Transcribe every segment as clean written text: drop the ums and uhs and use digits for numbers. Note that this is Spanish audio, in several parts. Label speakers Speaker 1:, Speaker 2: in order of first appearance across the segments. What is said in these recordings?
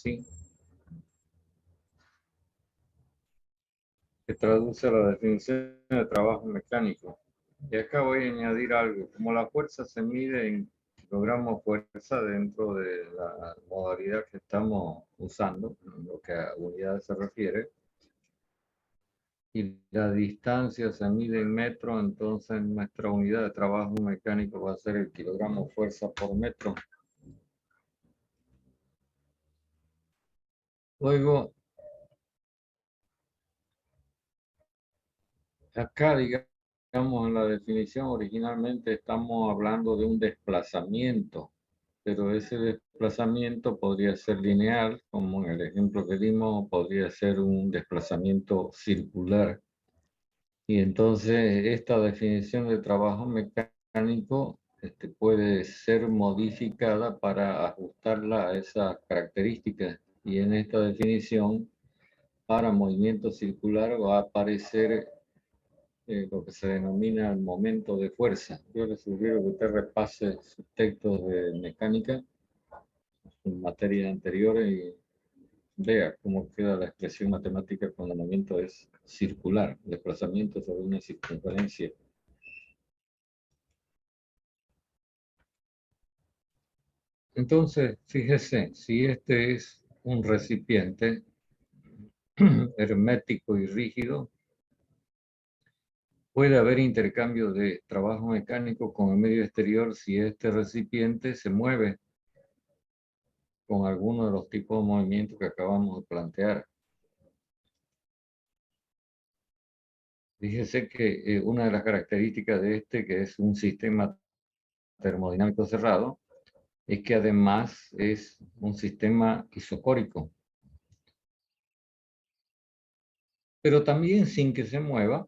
Speaker 1: así, que traduce la definición de trabajo mecánico. Y acá voy a añadir algo. Como la fuerza se mide en kilogramos fuerza dentro de la modalidad que estamos usando, en lo que a unidades se refiere, y la distancia se mide en metro, entonces nuestra unidad de trabajo mecánico va a ser el kilogramo fuerza por metro. Luego, acá, digamos, en la definición originalmente estamos hablando de un desplazamiento, pero ese desplazamiento podría ser lineal, como en el ejemplo que dimos, podría ser un desplazamiento circular. Y entonces esta definición de trabajo mecánico puede ser modificada para ajustarla a esas características. Y en esta definición, para movimiento circular va a aparecer lo que se denomina el momento de fuerza. Yo le sugiero que usted repase sus textos de mecánica en materia anteriores y vea cómo queda la expresión matemática cuando el movimiento es circular, desplazamiento sobre una circunferencia. Entonces, fíjese, si este es un recipiente hermético y rígido, puede haber intercambio de trabajo mecánico con el medio exterior si este recipiente se mueve con alguno de los tipos de movimientos que acabamos de plantear. Fíjese que una de las características de que es un sistema termodinámico cerrado, es que además es un sistema isocórico. Pero también sin que se mueva,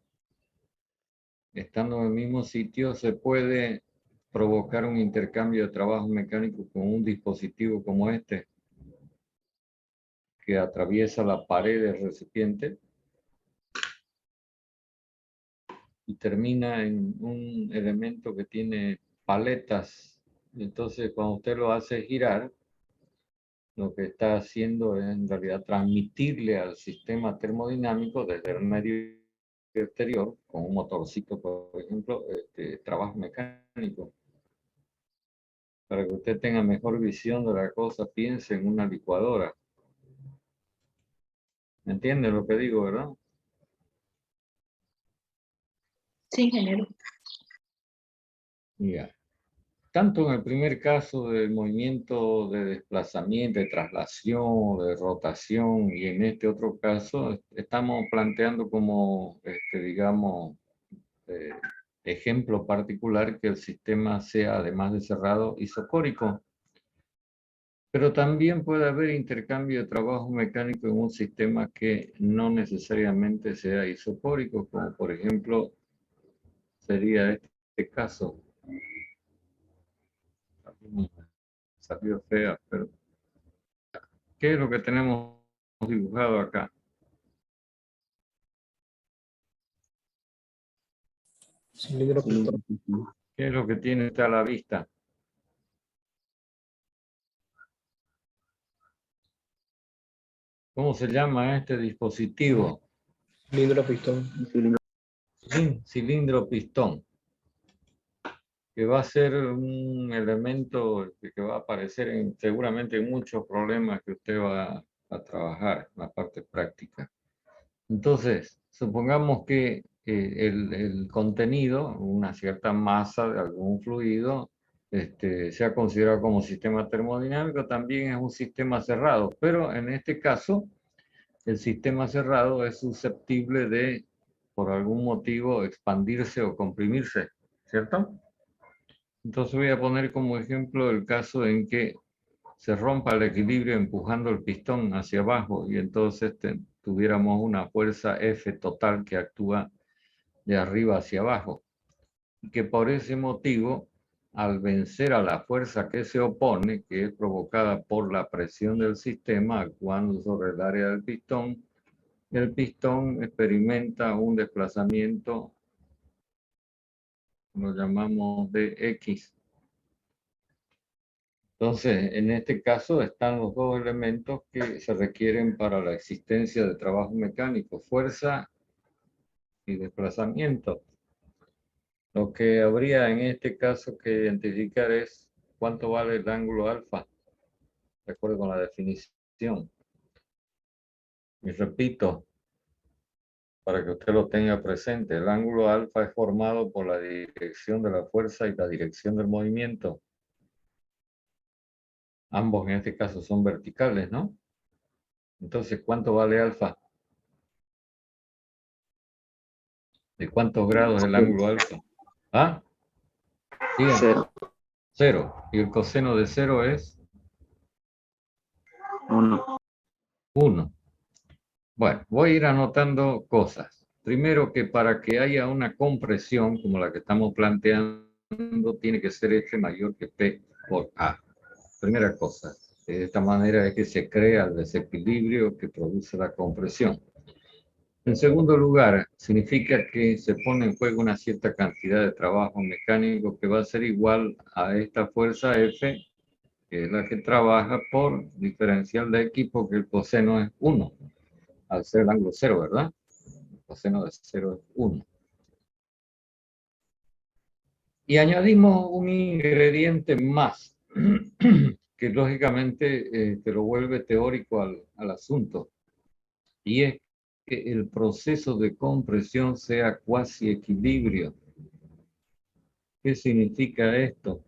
Speaker 1: estando en el mismo sitio, se puede provocar un intercambio de trabajo mecánico con un dispositivo como este, que atraviesa la pared del recipiente y termina en un elemento que tiene paletas. Entonces, cuando usted lo hace girar, lo que está haciendo es en realidad transmitirle al sistema termodinámico desde el medio exterior, con un motorcito, por ejemplo, trabajo mecánico. Para que usted tenga mejor visión de la cosa, piense en una licuadora. ¿Me entiende lo que digo, verdad?
Speaker 2: Sí, ingeniero.
Speaker 1: Ya. Tanto en el primer caso del movimiento de desplazamiento, de traslación, de rotación, y en este otro caso, estamos planteando como, digamos, ejemplo particular que el sistema sea, además de cerrado, isocórico. Pero también puede haber intercambio de trabajo mecánico en un sistema que no necesariamente sea isocórico, como por ejemplo sería este caso. Salió fea, pero ¿qué es lo que tenemos dibujado acá?
Speaker 2: Cilindro pistón.
Speaker 1: ¿Qué es lo que tiene usted a la vista? ¿Cómo se llama este dispositivo?
Speaker 2: Cilindro pistón.
Speaker 1: Cilindro pistón, que va a ser un elemento que va a aparecer seguramente en muchos problemas que usted va a trabajar en la parte práctica. Entonces, supongamos que el contenido, una cierta masa de algún fluido, sea considerado como sistema termodinámico, también es un sistema cerrado, pero en este caso, el sistema cerrado es susceptible de, por algún motivo, expandirse o comprimirse, ¿cierto? Entonces voy a poner como ejemplo el caso en que se rompa el equilibrio empujando el pistón hacia abajo y entonces tuviéramos una fuerza F total que actúa de arriba hacia abajo. Y que por ese motivo, al vencer a la fuerza que se opone, que es provocada por la presión del sistema actuando sobre el área del pistón, el pistón experimenta un desplazamiento, lo llamamos dx. Entonces, en este caso están los dos elementos que se requieren para la existencia de trabajo mecánico, fuerza y desplazamiento. Lo que habría en este caso que identificar es cuánto vale el ángulo alfa, de acuerdo con la definición. Y repito, para que usted lo tenga presente, el ángulo alfa es formado por la dirección de la fuerza y la dirección del movimiento. Ambos en este caso son verticales, ¿no? Entonces, ¿cuánto vale alfa? ¿De cuántos grados es el ángulo alfa? ¿Ah? Digan.
Speaker 3: Cero.
Speaker 1: 0. Y el coseno de 0 es
Speaker 3: 1.
Speaker 1: 1. Bueno, voy a ir anotando cosas. Primero que para que haya una compresión como la que estamos planteando, tiene que ser F mayor que P por A. Primera cosa. De esta manera es que se crea el desequilibrio que produce la compresión. En segundo lugar, significa que se pone en juego una cierta cantidad de trabajo mecánico que va a ser igual a esta fuerza F, que es la que trabaja por diferencial de X, porque el coseno es 1, al ser el ángulo 0, ¿verdad? El coseno de 0 es 1. Y añadimos un ingrediente más, que lógicamente te lo vuelve teórico al asunto, y es que el proceso de compresión sea cuasi equilibrio. ¿Qué significa esto?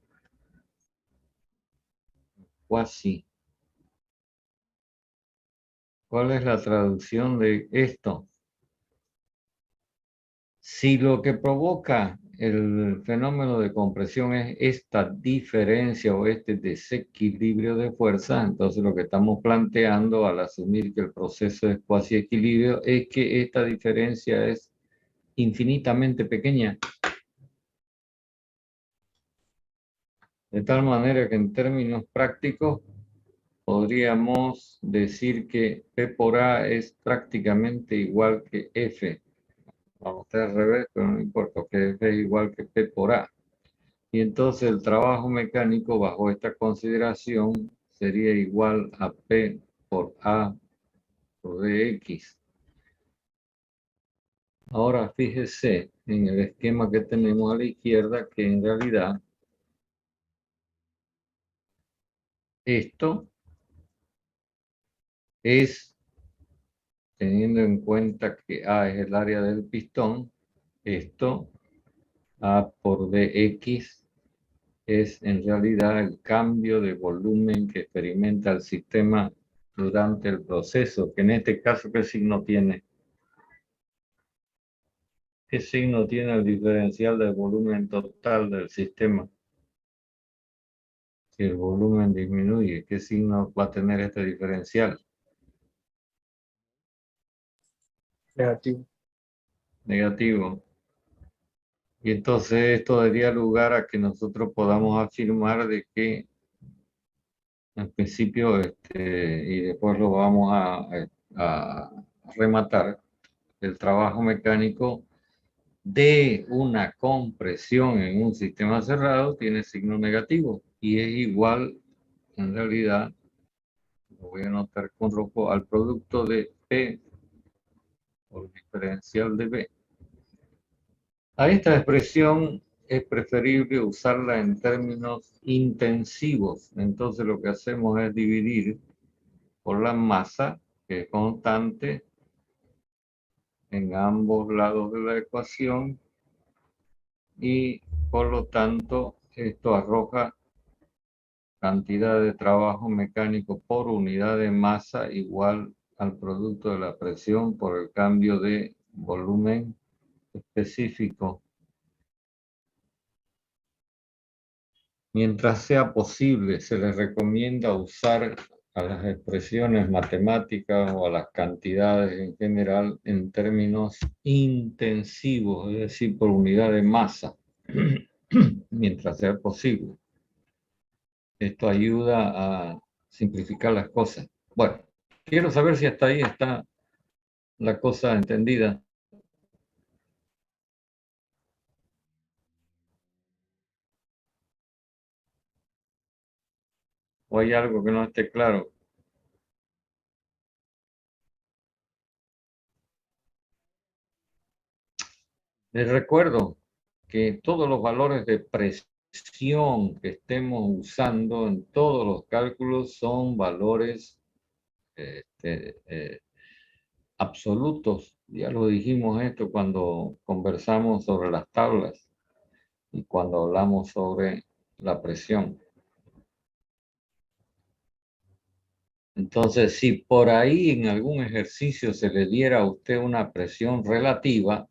Speaker 1: Cuasi. ¿Cuál es la traducción de esto? Si lo que provoca el fenómeno de compresión es esta diferencia o este desequilibrio de fuerza, entonces lo que estamos planteando al asumir que el proceso es cuasi equilibrio es que esta diferencia es infinitamente pequeña. De tal manera que en términos prácticos podríamos decir que P por A es prácticamente igual que F. Vamos a al revés, pero no importa, que F es igual que P por A. Y entonces el trabajo mecánico bajo esta consideración sería igual a P por A por dx. Ahora fíjese en el esquema que tenemos a la izquierda que en realidad esto es, teniendo en cuenta que A es el área del pistón, esto A por dx es en realidad el cambio de volumen que experimenta el sistema durante el proceso, que en este caso, ¿qué signo tiene? ¿Qué signo tiene el diferencial del volumen total del sistema? Si el volumen disminuye, ¿qué signo va a tener este diferencial?
Speaker 2: Negativo.
Speaker 1: Negativo. Y entonces esto daría lugar a que nosotros podamos afirmar de que en principio, y después lo vamos a rematar, el trabajo mecánico de una compresión en un sistema cerrado tiene signo negativo y es igual, en realidad, lo voy a anotar con rojo, al producto de P por diferencial de B. A esta expresión es preferible usarla en términos intensivos. Entonces lo que hacemos es dividir por la masa, que es constante, en ambos lados de la ecuación, y por lo tanto esto arroja cantidad de trabajo mecánico por unidad de masa igual al producto de la presión por el cambio de volumen específico. Mientras sea posible, se les recomienda usar a las expresiones matemáticas o a las cantidades en general en términos intensivos, es decir, por unidad de masa, mientras sea posible. Esto ayuda a simplificar las cosas. Bueno, quiero saber si hasta ahí está la cosa entendida. ¿O hay algo que no esté claro? Les recuerdo que todos los valores de presión que estemos usando en todos los cálculos son valores absolutos. Ya lo dijimos esto cuando conversamos sobre las tablas y cuando hablamos sobre la presión. Entonces, si por ahí en algún ejercicio se le diera a usted una presión relativa,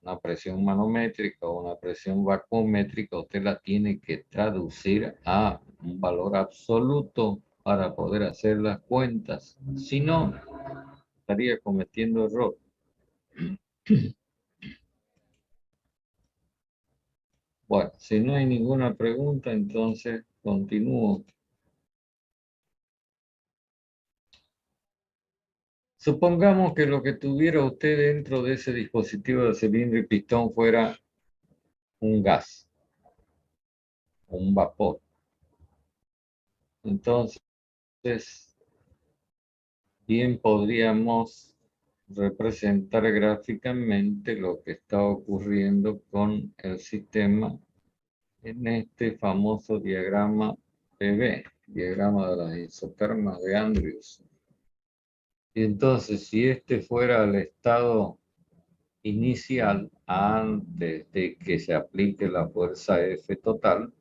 Speaker 1: una presión manométrica o una presión vacuométrica, usted la tiene que traducir a un valor absoluto para poder hacer las cuentas. Si no, estaría cometiendo error. Bueno, si no hay ninguna pregunta, entonces continúo. Supongamos que lo que tuviera usted dentro de ese dispositivo de cilindro y pistón fuera un gas, un vapor. Entonces, bien podríamos representar gráficamente lo que está ocurriendo con el sistema en este famoso diagrama PV, diagrama de las isotermas de Andrews. Y entonces, si este fuera el estado inicial, antes de que se aplique la fuerza F total,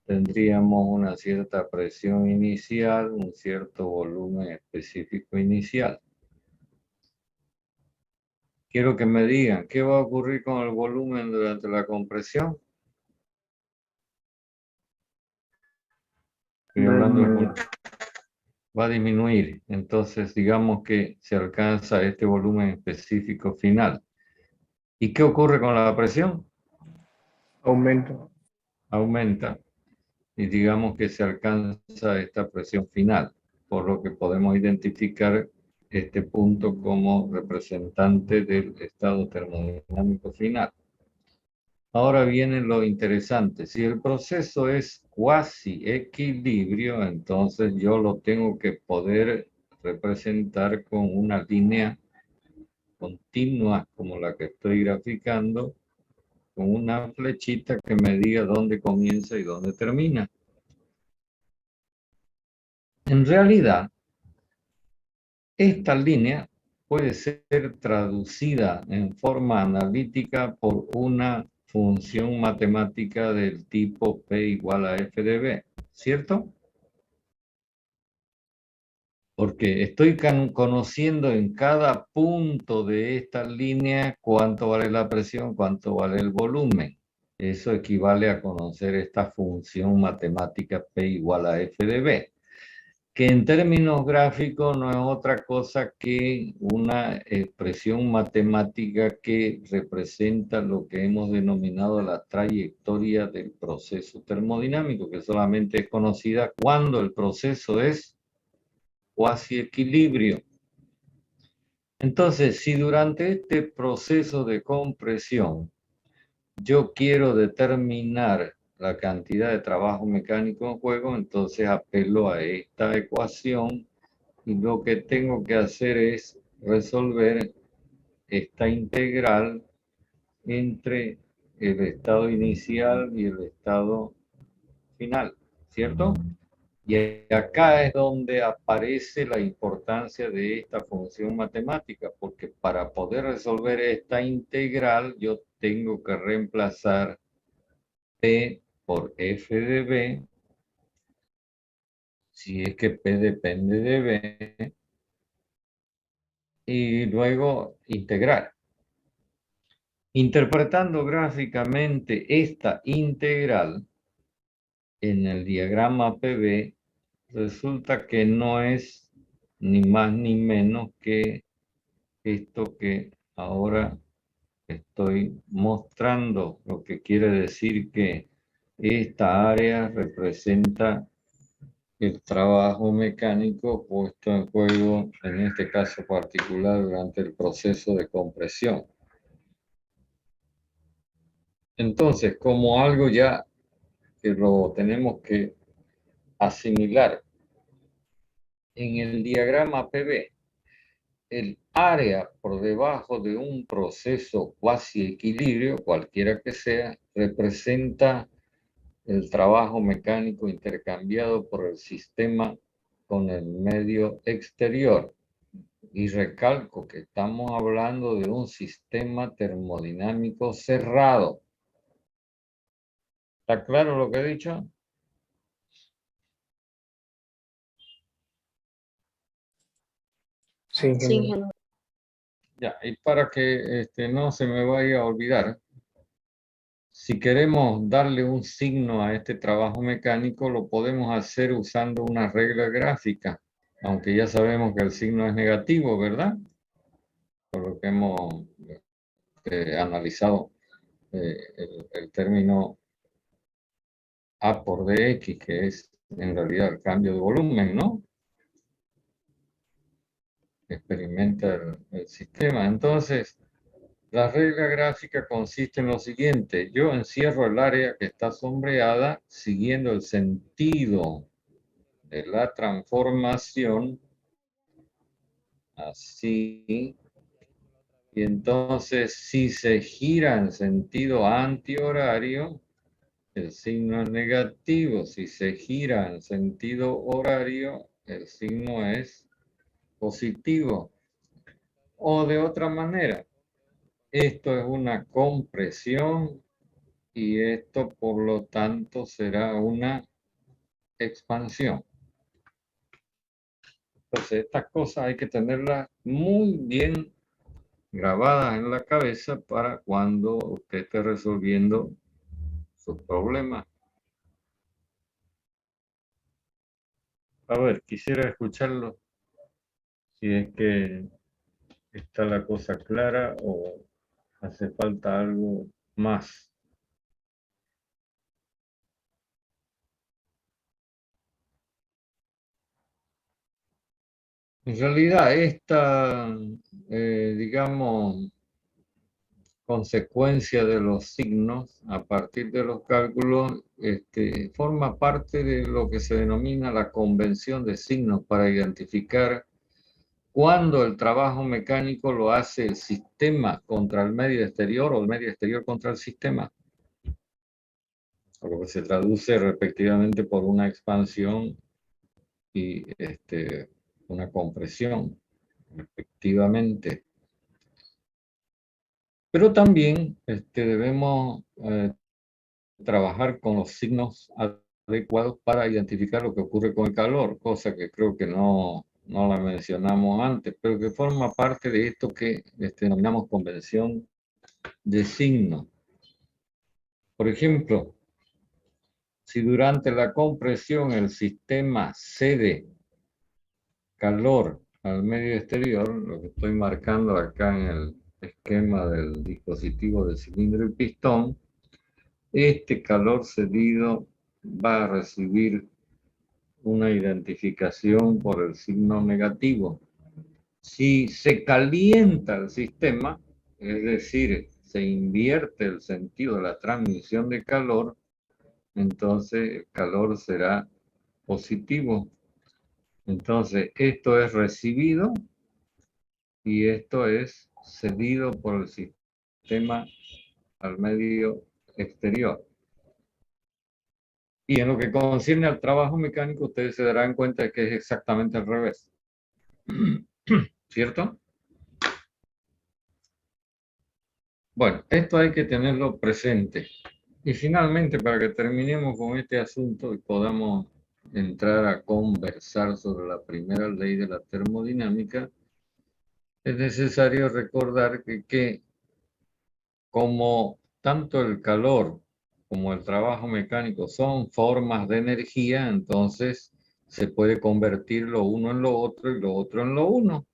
Speaker 1: tendríamos una cierta presión inicial, un cierto volumen específico inicial. Quiero que me digan, ¿qué va a ocurrir con el volumen durante la compresión? Estoy hablando va a disminuir. Entonces, digamos que se alcanza este volumen específico final. ¿Y qué ocurre con la presión?
Speaker 2: Aumento.
Speaker 1: Aumenta. Y digamos que se alcanza esta presión final, por lo que podemos identificar este punto como representante del estado termodinámico final. Ahora viene lo interesante. Si el proceso es cuasi equilibrio, entonces yo lo tengo que poder representar con una línea continua como la que estoy graficando, con una flechita que me diga dónde comienza y dónde termina. En realidad, esta línea puede ser traducida en forma analítica por una función matemática del tipo P igual a F de B, ¿cierto? Porque estoy conociendo en cada punto de esta línea cuánto vale la presión, cuánto vale el volumen. Eso equivale a conocer esta función matemática P igual a F de B, que en términos gráficos no es otra cosa que una expresión matemática que representa lo que hemos denominado la trayectoria del proceso termodinámico, que solamente es conocida cuando el proceso es cuasi equilibrio. Entonces, si durante este proceso de compresión yo quiero determinar la cantidad de trabajo mecánico en juego, entonces apelo a esta ecuación y lo que tengo que hacer es resolver esta integral entre el estado inicial y el estado final, ¿cierto? Y acá es donde aparece la importancia de esta función matemática, porque para poder resolver esta integral yo tengo que reemplazar P por F de B, si es que P depende de B, y luego integrar. Interpretando gráficamente esta integral en el diagrama PV, resulta que no es ni más ni menos que esto que ahora estoy mostrando, lo que quiere decir que esta área representa el trabajo mecánico puesto en juego, en este caso particular, durante el proceso de compresión. Entonces, como algo ya que lo tenemos que asimilar. En el diagrama PV, el área por debajo de un proceso cuasi equilibrio, cualquiera que sea, representa el trabajo mecánico intercambiado por el sistema con el medio exterior. Y recalco que estamos hablando de un sistema termodinámico cerrado. ¿Está claro lo que he dicho?
Speaker 2: Sí, ingeniero.
Speaker 1: Ya, y para que no se me vaya a olvidar, si queremos darle un signo a este trabajo mecánico, lo podemos hacer usando una regla gráfica, aunque ya sabemos que el signo es negativo, ¿verdad? Por lo que hemos analizado el término A por dx, que es en realidad el cambio de volumen, ¿no? Experimenta el sistema. Entonces, la regla gráfica consiste en lo siguiente. Yo encierro el área que está sombreada siguiendo el sentido de la transformación, así. Y entonces, si se gira en sentido antihorario, el signo es negativo. Si se gira en sentido horario, el signo es positivo. O de otra manera, esto es una compresión y esto por lo tanto será una expansión. Entonces estas cosas hay que tenerlas muy bien grabadas en la cabeza para cuando usted esté resolviendo sus problemas. A ver, quisiera escucharlo si es que está la cosa clara o hace falta algo más. En realidad, esta, digamos, consecuencia de los signos a partir de los cálculos, forma parte de lo que se denomina la convención de signos para identificar cuándo el trabajo mecánico lo hace el sistema contra el medio exterior o el medio exterior contra el sistema, lo que se traduce respectivamente por una expansión y una compresión, respectivamente. Pero también debemos trabajar con los signos adecuados para identificar lo que ocurre con el calor, cosa que creo que no la mencionamos antes, pero que forma parte de esto que denominamos convención de signos. Por ejemplo, si durante la compresión el sistema cede calor al medio exterior, lo que estoy marcando acá en el esquema del dispositivo del cilindro y pistón, este calor cedido va a recibir una identificación por el signo negativo. Si se calienta el sistema, es decir, se invierte el sentido de la transmisión de calor, entonces el calor será positivo. Entonces, esto es recibido y esto es cedido por el sistema al medio exterior. Y en lo que concierne al trabajo mecánico, ustedes se darán cuenta de que es exactamente al revés. ¿Cierto? Bueno, esto hay que tenerlo presente. Y finalmente, para que terminemos con este asunto y podamos entrar a conversar sobre la primera ley de la termodinámica, es necesario recordar que como tanto el calor como el trabajo mecánico son formas de energía, entonces se puede convertir lo uno en lo otro y lo otro en lo uno.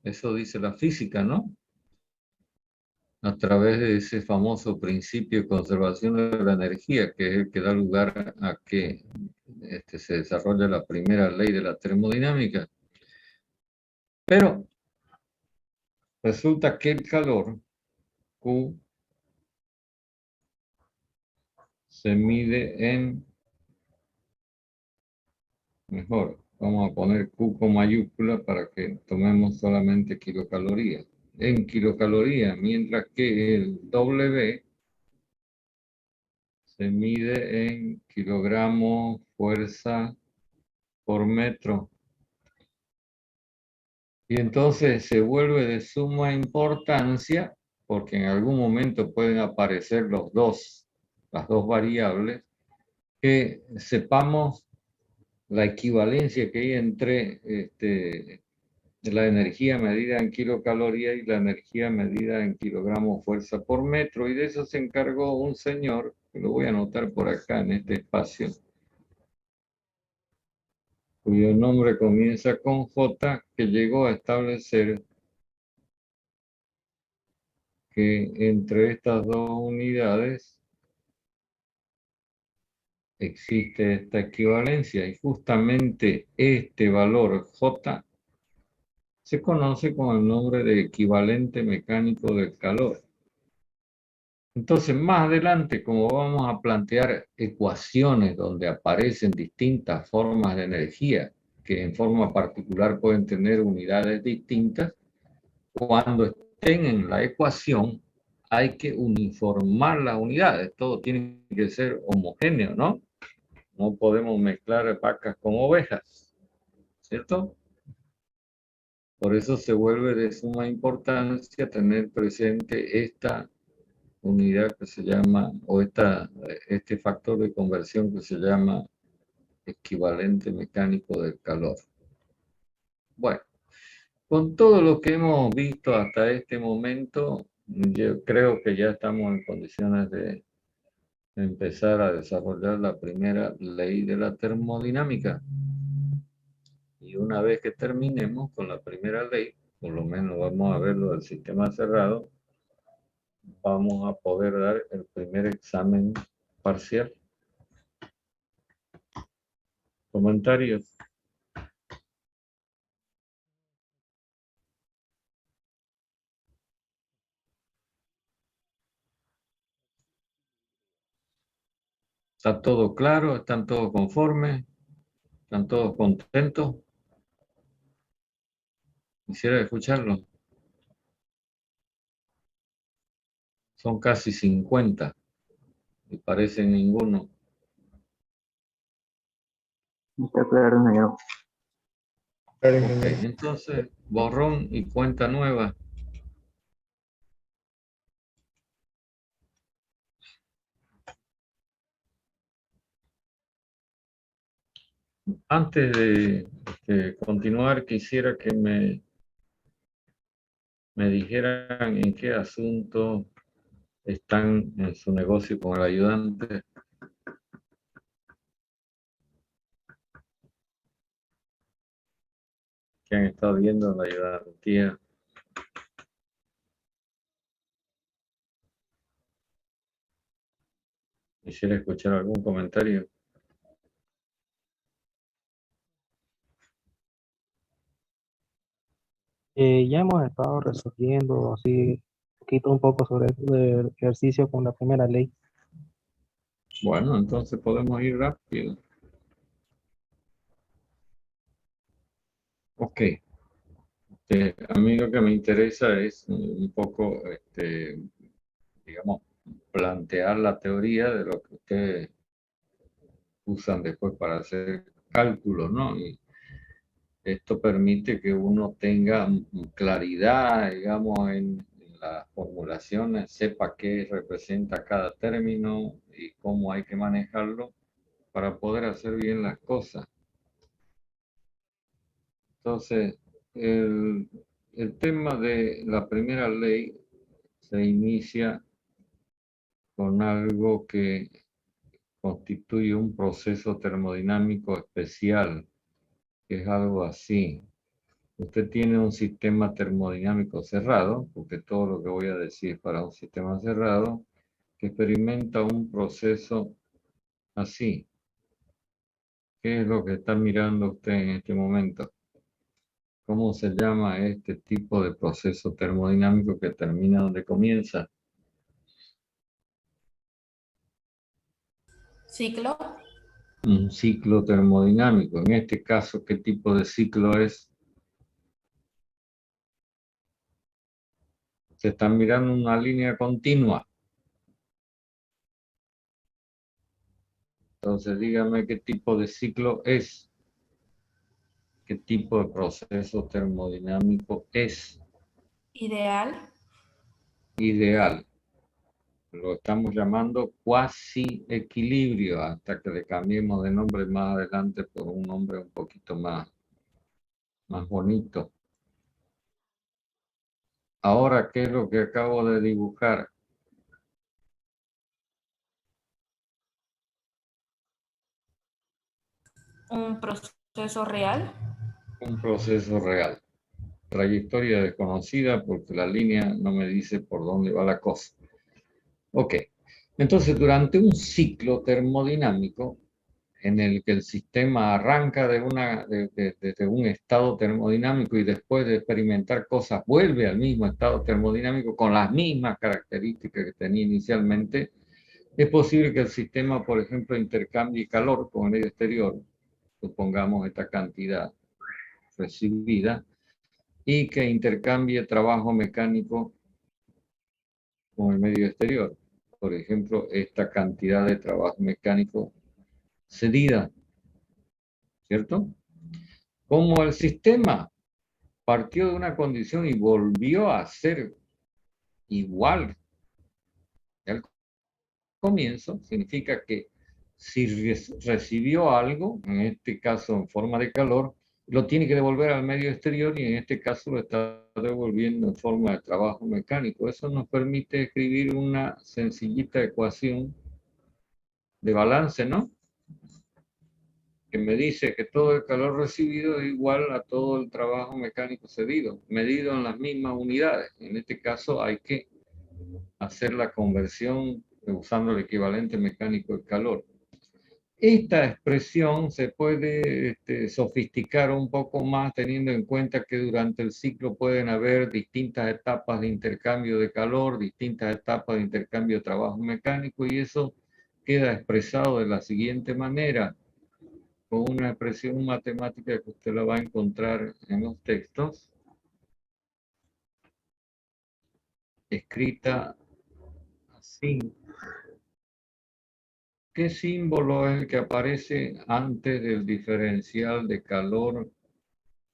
Speaker 1: Eso dice la física, ¿no? A través de ese famoso principio de conservación de la energía, que es el que da lugar a que se desarrolle la primera ley de la termodinámica. Pero resulta que el calor, Q, se mide en Mejor, vamos a poner Q con mayúscula para que tomemos solamente kilocalorías. En kilocalorías, mientras que el W se mide en kilogramos fuerza por metro. Y entonces se vuelve de suma importancia porque en algún momento pueden aparecer las dos variables, que sepamos la equivalencia que hay entre la energía medida en kilocalorías y la energía medida en kilogramos fuerza por metro. Y de eso se encargó un señor, que lo voy a anotar por acá en este espacio, cuyo nombre comienza con J, que llegó a establecer que entre estas dos unidades existe esta equivalencia, y justamente este valor J se conoce con el nombre de equivalente mecánico del calor. Entonces, más adelante, como vamos a plantear ecuaciones donde aparecen distintas formas de energía, que en forma particular pueden tener unidades distintas, cuando estén en la ecuación hay que uniformar las unidades. Todo tiene que ser homogéneo, ¿no? No podemos mezclar vacas con ovejas, ¿cierto? Por eso se vuelve de suma importancia tener presente esta unidad que se llama, o este factor de conversión que se llama equivalente mecánico del calor. Bueno, con todo lo que hemos visto hasta este momento, yo creo que ya estamos en condiciones de empezar a desarrollar la primera ley de la termodinámica. Y una vez que terminemos con la primera ley, por lo menos vamos a ver lo del sistema cerrado, vamos a poder dar el primer examen parcial. ¿Comentarios? ¿Está todo claro? ¿Están todos conformes? ¿Están todos contentos? Quisiera escucharlo. Son casi 50 y parece ninguno.
Speaker 3: Está claro, negro.
Speaker 1: Ok, entonces, borrón y cuenta nueva. Antes de continuar, quisiera que me dijeran en qué asunto están en su negocio con el ayudante. ¿Qué han estado viendo en la ayudantía? Quisiera escuchar algún comentario.
Speaker 4: Ya hemos estado resolviendo así un poco sobre el ejercicio con la primera ley.
Speaker 1: Bueno, entonces podemos ir rápido. Ok. A mí lo que me interesa es un poco, digamos, plantear la teoría de lo que ustedes usan después para hacer cálculos, ¿no? Y esto permite que uno tenga claridad, digamos, en las formulaciones, sepa qué representa cada término y cómo hay que manejarlo para poder hacer bien las cosas. Entonces, el tema de la primera ley se inicia con algo que constituye un proceso termodinámico especial, que es algo así. Usted tiene un sistema termodinámico cerrado, porque todo lo que voy a decir es para un sistema cerrado, que experimenta un proceso así. ¿Qué es lo que está mirando usted en este momento? ¿Cómo se llama este tipo de proceso termodinámico que termina donde comienza?
Speaker 5: Ciclo.
Speaker 1: un ciclo termodinámico. En este caso, ¿qué tipo de ciclo es? Se están mirando una línea continua. Entonces, dígame qué tipo de ciclo es. ¿Qué tipo de proceso termodinámico es?
Speaker 5: Ideal.
Speaker 1: Ideal. Lo estamos llamando cuasi equilibrio, hasta que le cambiemos de nombre más adelante por un nombre un poquito más bonito. Ahora, ¿qué es lo que acabo de dibujar?
Speaker 5: Un proceso real.
Speaker 1: Un proceso real. Trayectoria desconocida porque la línea no me dice por dónde va la cosa. Ok. Entonces, durante un ciclo termodinámico, en el que el sistema arranca desde un estado termodinámico y después de experimentar cosas vuelve al mismo estado termodinámico con las mismas características que tenía inicialmente, es posible que el sistema, por ejemplo, intercambie calor con el medio exterior, supongamos esta cantidad recibida, y que intercambie trabajo mecánico con el medio exterior. Por ejemplo, esta cantidad de trabajo mecánico cedida, ¿cierto? Como el sistema partió de una condición y volvió a ser igual al comienzo, significa que si recibió algo, en este caso en forma de calor, lo tiene que devolver al medio exterior y en este caso lo está devolviendo en forma de trabajo mecánico. Eso nos permite escribir una sencillita ecuación de balance, ¿no? Que me dice que todo el calor recibido es igual a todo el trabajo mecánico cedido, medido en las mismas unidades. En este caso hay que hacer la conversión usando el equivalente mecánico de calor. Esta expresión se puede sofisticar un poco más teniendo en cuenta que durante el ciclo pueden haber distintas etapas de intercambio de calor, distintas etapas de intercambio de trabajo mecánico, y eso queda expresado de la siguiente manera, con una expresión matemática que usted la va a encontrar en los textos, escrita así. ¿Qué símbolo es el que aparece antes del diferencial de calor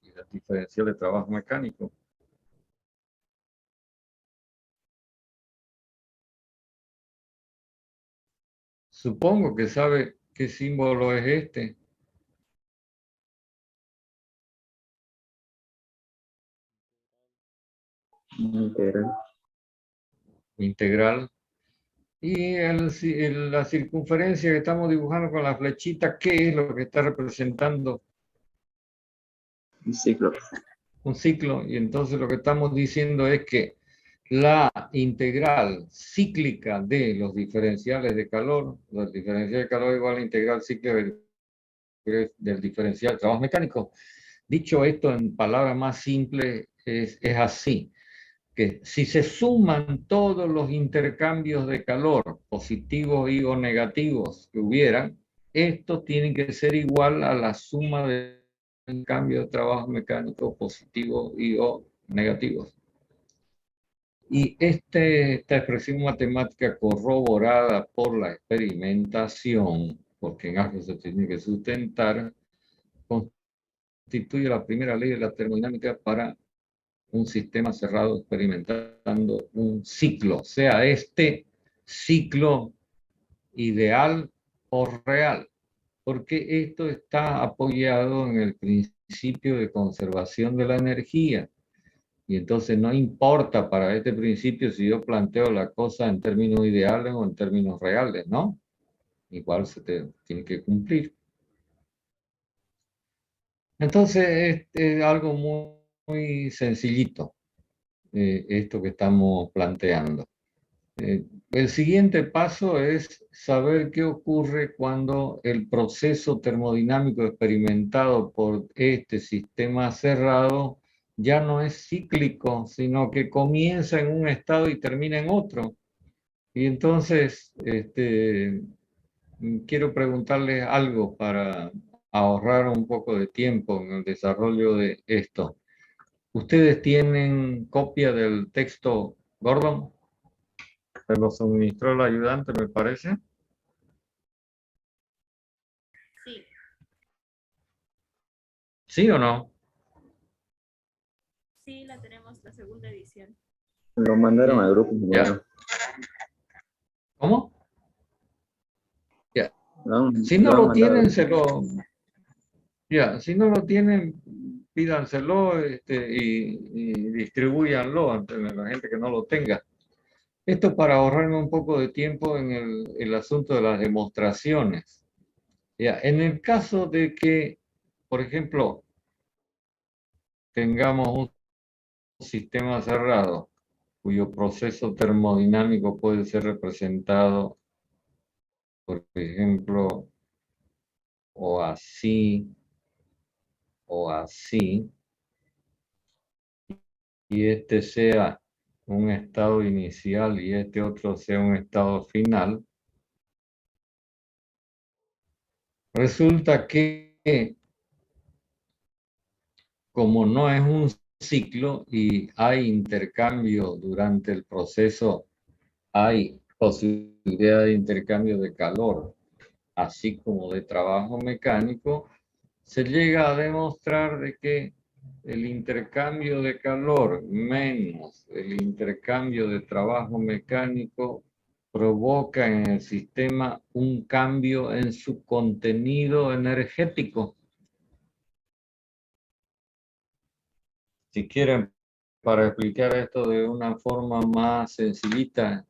Speaker 1: y el diferencial de trabajo mecánico? Supongo que sabe qué símbolo es este.
Speaker 3: Integral.
Speaker 1: Integral. Y la circunferencia que estamos dibujando con la flechita, ¿qué es lo que está representando?
Speaker 3: Un ciclo.
Speaker 1: Un ciclo. Y entonces lo que estamos diciendo es que la integral cíclica de los diferenciales de calor, los diferenciales de calor igual a la integral cíclica del diferencial de trabajo mecánico. Dicho esto en palabras más simples, es así, que si se suman todos los intercambios de calor, positivos y o negativos que hubieran, estos tienen que ser igual a la suma de cambio de trabajo mecánico positivos y o negativos. Y esta expresión matemática corroborada por la experimentación, porque en algo se tiene que sustentar, constituye la primera ley de la termodinámica para un sistema cerrado experimentando un ciclo, sea este ciclo ideal o real, porque esto está apoyado en el principio de conservación de la energía. Y entonces no importa para este principio si yo planteo la cosa en términos ideales o en términos reales, ¿no? Igual se tiene que cumplir. Entonces es algo muy sencillito, esto que estamos planteando. El siguiente paso es saber qué ocurre cuando el proceso termodinámico experimentado por este sistema cerrado ya no es cíclico, sino que comienza en un estado y termina en otro. Y entonces quiero preguntarles algo para ahorrar un poco de tiempo en el desarrollo de esto. ¿Ustedes tienen copia del texto Gordon? Se lo suministró el ayudante, me parece.
Speaker 5: Sí.
Speaker 1: ¿Sí o no?
Speaker 5: Sí, la tenemos, la segunda edición.
Speaker 3: Lo mandaron al grupo.
Speaker 1: Ya. ¿Cómo? Ya. Si no
Speaker 3: Lo han
Speaker 1: lo
Speaker 3: mandado.
Speaker 1: tienen, si no lo tienen, pídanselo y distribúyanlo ante la gente que no lo tenga. Esto para ahorrarme un poco de tiempo en el asunto de las demostraciones. Ya, en el caso de que, por ejemplo, tengamos un sistema cerrado cuyo proceso termodinámico puede ser representado, por ejemplo, o así, o así, y este sea un estado inicial y este otro sea un estado final, resulta que como no es un ciclo y hay intercambio durante el proceso, hay posibilidad de intercambio de calor, así como de trabajo mecánico, se llega a demostrar de que el intercambio de calor menos el intercambio de trabajo mecánico provoca en el sistema un cambio en su contenido energético. Si quieren, para explicar esto de una forma más sencillita,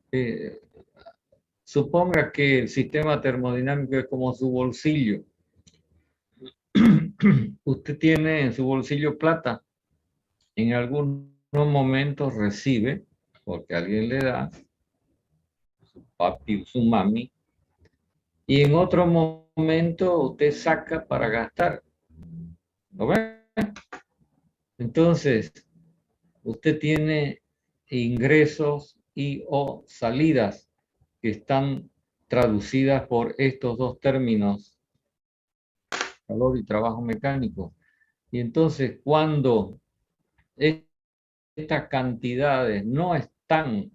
Speaker 1: suponga que el sistema termodinámico es como su bolsillo. Usted tiene en su bolsillo plata. En algunos momentos recibe, porque alguien le da, su papi o su mami, y en otro momento usted saca para gastar. ¿Lo ven? Entonces, usted tiene ingresos y o salidas que están traducidas por estos dos términos, calor y trabajo mecánico. Y entonces, cuando estas cantidades no están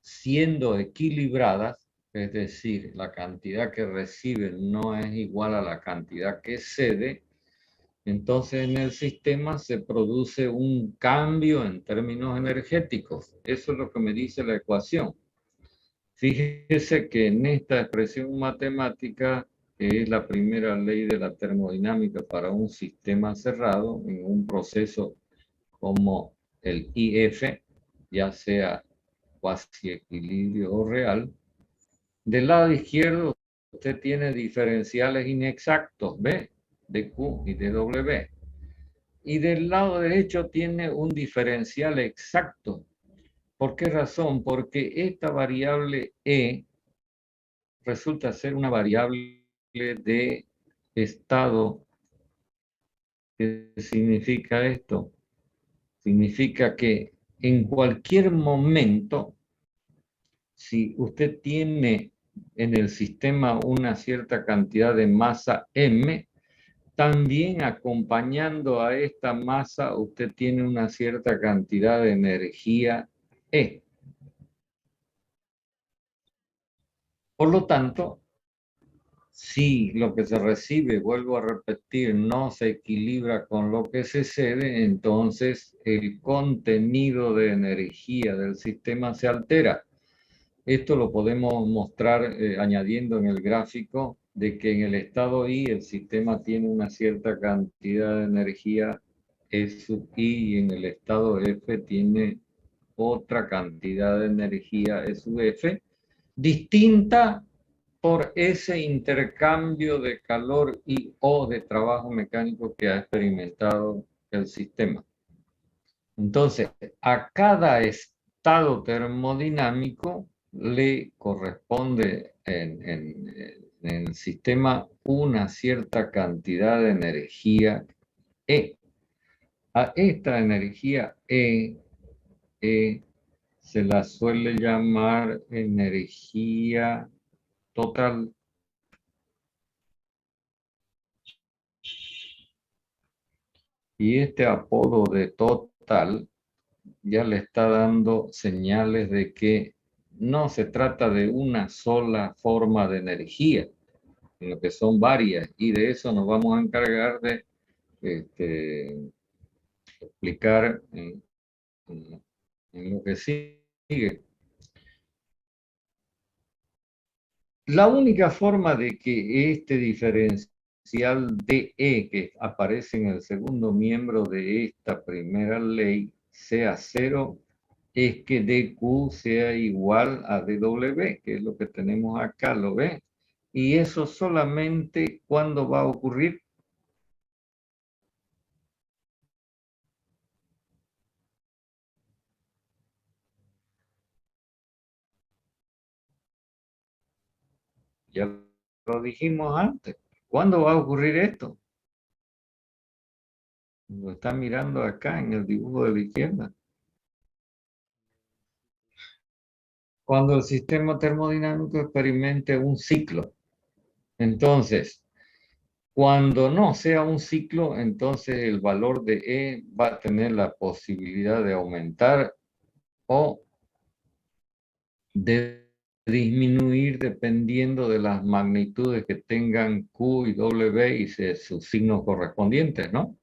Speaker 1: siendo equilibradas, es decir, la cantidad que reciben no es igual a la cantidad que cede, entonces en el sistema se produce un cambio en términos energéticos. Eso es lo que me dice la ecuación. Fíjese que en esta expresión matemática, que es la primera ley de la termodinámica para un sistema cerrado, en un proceso como el IF, ya sea cuasi equilibrio o real, del lado izquierdo usted tiene diferenciales inexactos, ¿ve? De Q y de W. Y del lado derecho tiene un diferencial exacto. ¿Por qué razón? Porque esta variable E resulta ser una variable de estado. ¿Qué significa esto? Significa que en cualquier momento, si usted tiene en el sistema una cierta cantidad de masa M, también acompañando a esta masa usted tiene una cierta cantidad de energía E. Por lo tanto, si lo que se recibe, vuelvo a repetir, no se equilibra con lo que se cede, entonces el contenido de energía del sistema se altera. Esto lo podemos mostrar añadiendo en el gráfico de que en el estado I el sistema tiene una cierta cantidad de energía E sub I y en el estado F tiene otra cantidad de energía E sub F distinta por ese intercambio de calor y o de trabajo mecánico que ha experimentado el sistema. Entonces, a cada estado termodinámico le corresponde en el sistema una cierta cantidad de energía E. A esta energía E se la suele llamar energía total Y este apodo de total ya le está dando señales de que no se trata de una sola forma de energía, sino que son varias, y de eso nos vamos a encargar de explicar en lo que sigue. La única forma de que este diferencial DE que aparece en el segundo miembro de esta primera ley sea cero es que DQ sea igual a DW, que es lo que tenemos acá, ¿lo ven? Y eso solamente ¿cuándo va a ocurrir? Ya lo dijimos antes. ¿Cuándo va a ocurrir esto? Lo está mirando acá en el dibujo de la izquierda. Cuando el sistema termodinámico experimente un ciclo. Entonces, cuando no sea un ciclo, entonces el valor de E va a tener la posibilidad de aumentar o de disminuir dependiendo de las magnitudes que tengan Q y W y sus signos correspondientes, ¿no?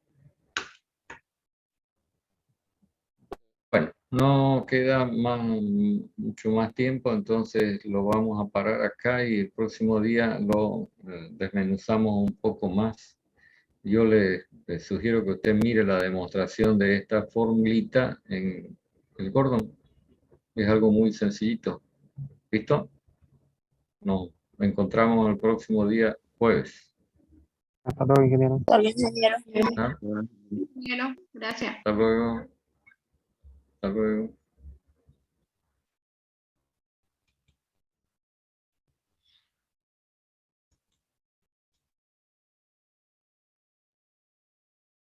Speaker 1: Bueno, no queda mucho más tiempo, entonces lo vamos a parar acá y el próximo día lo desmenuzamos un poco más. Yo le sugiero que usted mire la demostración de esta formulita en el Gordon. Es algo muy sencillito. ¿Listo? Nos encontramos el próximo día jueves.
Speaker 4: Hasta luego, ingeniero.
Speaker 5: Está bien, ingeniero.
Speaker 1: ¿Ah?
Speaker 5: Ingeniero, gracias.
Speaker 1: Hasta luego. Hasta luego.